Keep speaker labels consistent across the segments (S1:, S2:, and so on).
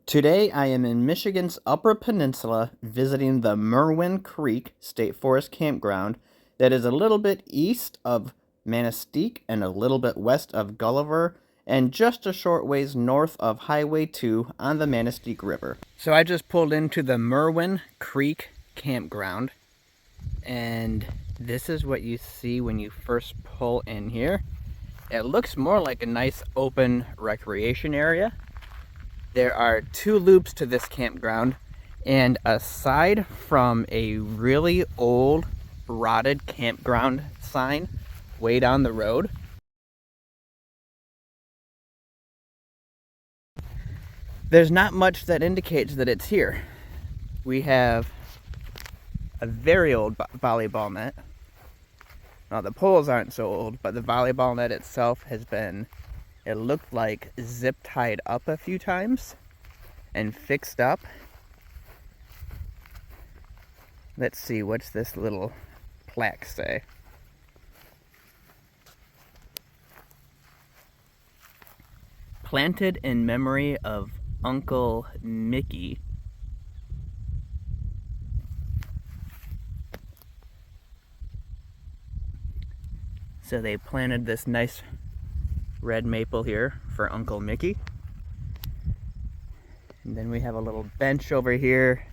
S1: Today I am in Michigan's Upper Peninsula visiting the Merwin Creek State Forest Campground that is a little bit east of Manistique and a little bit west of Gulliver and just a short ways north of Highway 2 on the Manistique River. So I just pulled into the Merwin Creek Campground, and this is what you see when you first pull in here. It looks more like a nice open recreation area. There are 2 loops to this campground, and aside from a really old rotted campground sign way down the road, there's not much that indicates that it's here. We have a very old volleyball net. Now the poles aren't so old, but the volleyball net itself has been, it looked like, zip tied up a few times and fixed up. Let's see, what's this little plaque say? Planted in memory of Uncle Mickey. So they planted this nice red maple here for Uncle Mickey. And then we have a little bench over here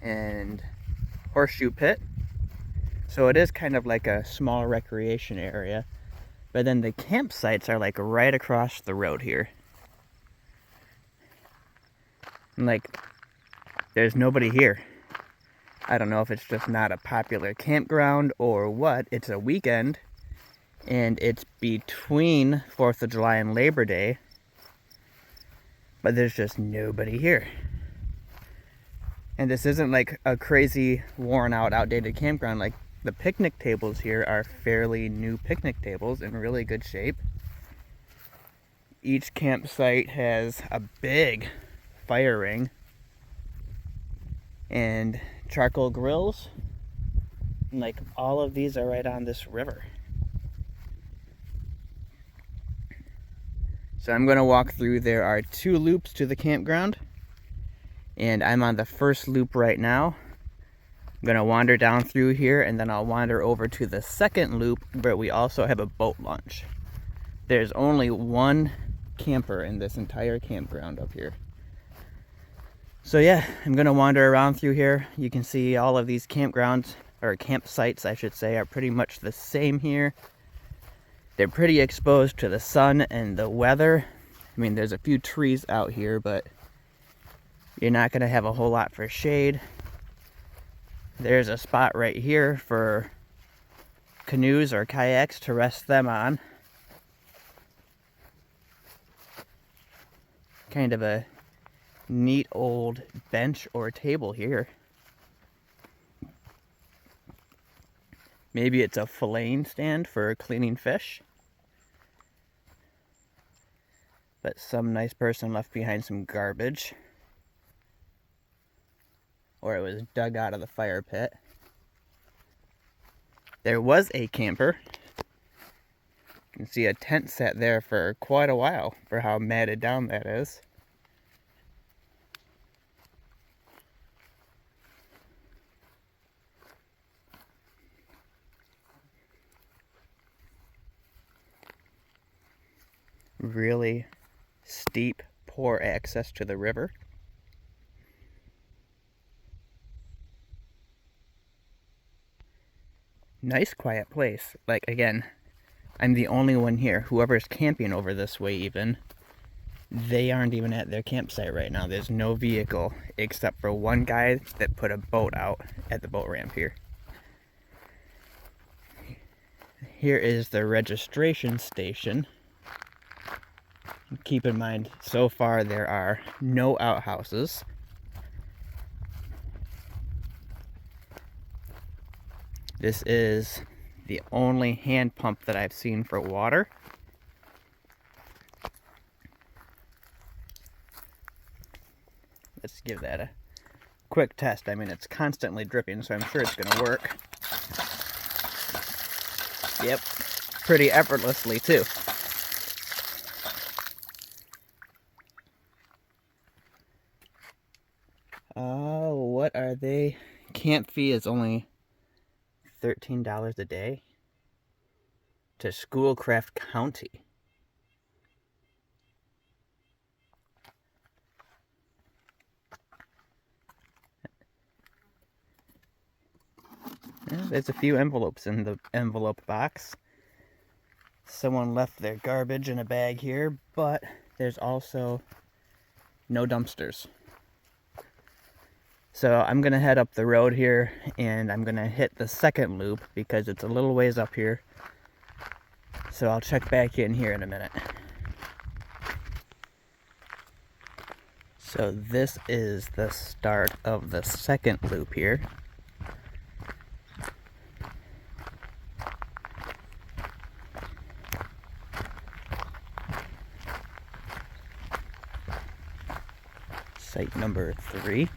S1: and horseshoe pit. So it is kind of like a small recreation area. But then the campsites are like right across the road here. And like, there's nobody here. I don't know if it's just not a popular campground or what. It's a weekend, and it's between 4th of July and Labor Day, but there's just nobody here. And this isn't like a crazy, worn out, outdated campground. Like, the picnic tables here are fairly new picnic tables in really good shape. Each campsite has a big fire ring and charcoal grills. And like, all of these are right on this river. So I'm going to walk through. There are 2 loops to the campground, and I'm on the first loop right now. I'm going to wander down through here, and then I'll wander over to the second loop where we also have a boat launch. There's only 1 camper in this entire campground up here. So yeah, I'm going to wander around through here. You can see all of these campgrounds, or campsites I should say, are pretty much the same here. They're pretty exposed to the sun and the weather. I mean, there's a few trees out here, but you're not going to have a whole lot for shade. There's a spot right here for canoes or kayaks to rest them on. Kind of a neat old bench or table here. Maybe it's a filleting stand for cleaning fish. But some nice person left behind some garbage. Or it was dug out of the fire pit. There was a camper. You can see a tent set there for quite a while for how matted down that is. Really steep, poor access to the river. Nice quiet place. Like, again, I'm the only one here. Whoever's camping over this way even, they aren't even at their campsite right now. There's no vehicle except for one guy that put a boat out at the boat ramp here. Here is the registration station. Keep in mind, so far there are no outhouses. This is the only hand pump that I've seen for water. Let's give that a quick test. I mean, it's constantly dripping, so I'm sure it's going to work. Yep, pretty effortlessly too. Oh, what are they? Camp fee is only $13 a day to Schoolcraft County. Yeah, there's a few envelopes in the envelope box. Someone left their garbage in a bag here, but there's also no dumpsters. So I'm gonna head up the road here and I'm gonna hit the second loop because it's a little ways up here. So I'll check back in here in a minute. So this is the start of the second loop here. Site number 3.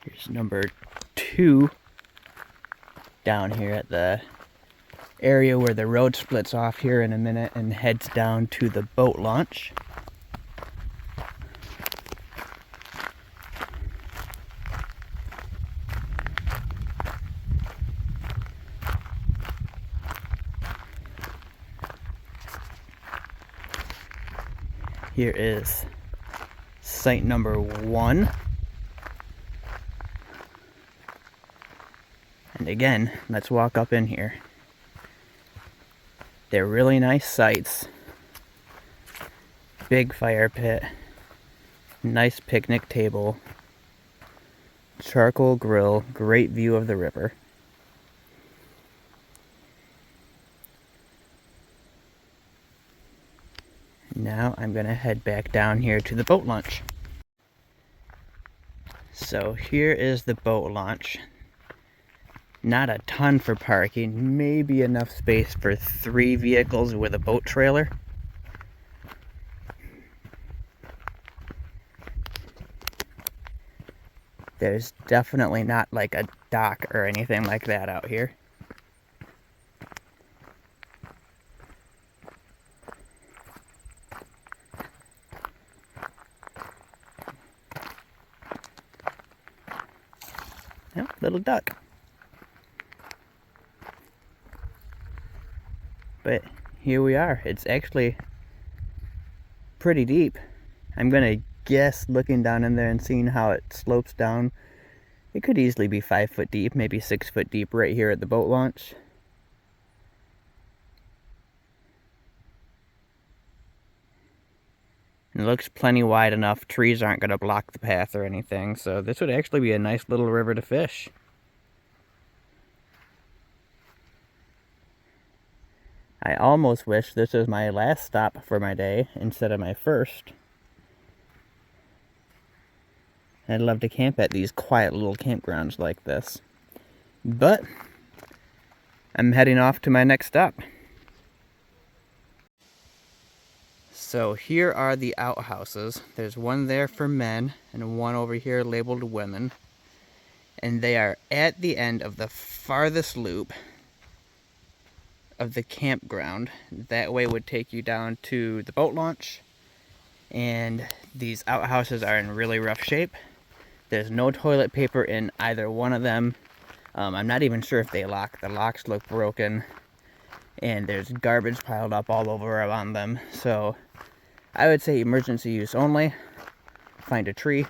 S1: Here's number 2 down here at the area where the road splits off here in a minute and heads down to the boat launch. Here is site number 1. And again, let's walk up in here. They're really nice sites. Big fire pit, nice picnic table, charcoal grill, great view of the river. Now I'm gonna head back down here to the boat launch. So here is the boat launch. Not a ton for parking, maybe enough space for 3 vehicles with a boat trailer. There's definitely not like a dock or anything like that out here. Oh, little duck. But here we are. It's actually pretty deep. I'm gonna guess, looking down in there and seeing how it slopes down, it could easily be 5 foot deep, maybe 6 foot deep right here at the boat launch. It looks plenty wide enough. Trees aren't gonna block the path or anything, so this would actually be a nice little river to fish. I almost wish this was my last stop for my day instead of my first. I'd love to camp at these quiet little campgrounds like this. But I'm heading off to my next stop. So here are the outhouses. There's one there for men and one over here labeled women. And they are at the end of the farthest loop of the campground. That way would take you down to the boat launch, and these outhouses are in really rough shape. There's no toilet paper in either one of them. I'm not even sure if they lock. The locks look broken, and there's garbage piled up all over on them. So I would say emergency use only. Find a tree.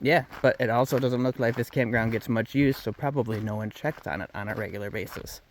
S1: Yeah, but it also doesn't look like this campground gets much use, so probably no one checks on it on a regular basis.